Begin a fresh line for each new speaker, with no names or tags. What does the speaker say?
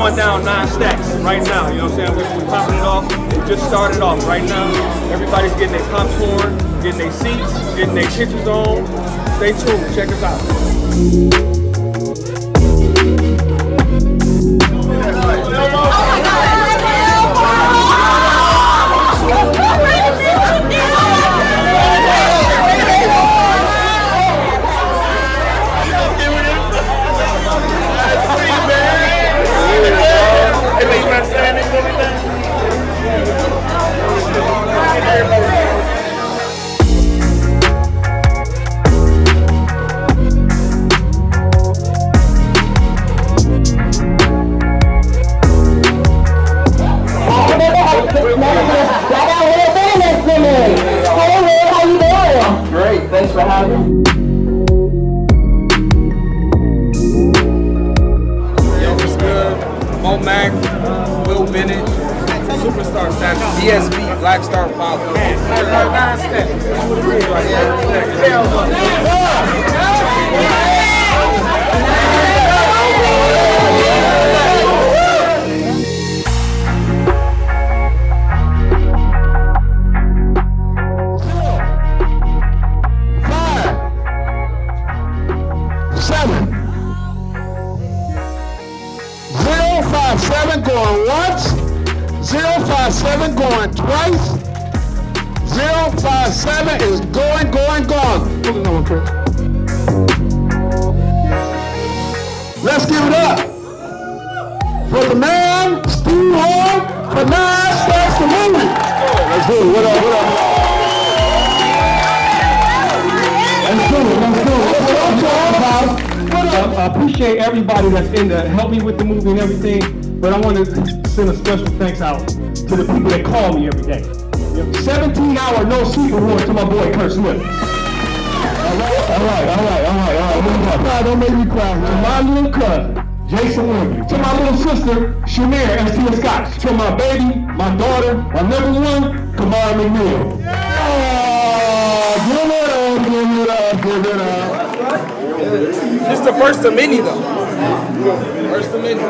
going down 9 stacks right now. You know what I'm saying? We're popping it off. We just started off right now. Everybody's getting their popcorn, getting their seats, getting their pictures on. Stay tuned. Check us out.
Great, thanks for having me.
Yo, what's good? Mo Mac, Will Bennett, Superstar Status, DSB, Black Star Power. That's what it is right
Going once, 057 going twice, 057 is going. Pull the number, Chris. Let's give it up for the man, Steve Horn, for 9 Steps to Movie. Let's do it. What up?
I appreciate everybody that's in there, help me with the movie and everything, but I want to send a special thanks out to the people that call me every day. 17-hour no sleep award to my boy Kurt Smith. All right. Don't make me cry. To my little cousin, Jason Williams. To my little sister, Shamir S.T. Scott. To my baby, my daughter, my number one, Kamara McNeil. Give it up.
It's the first of many, though. First of many.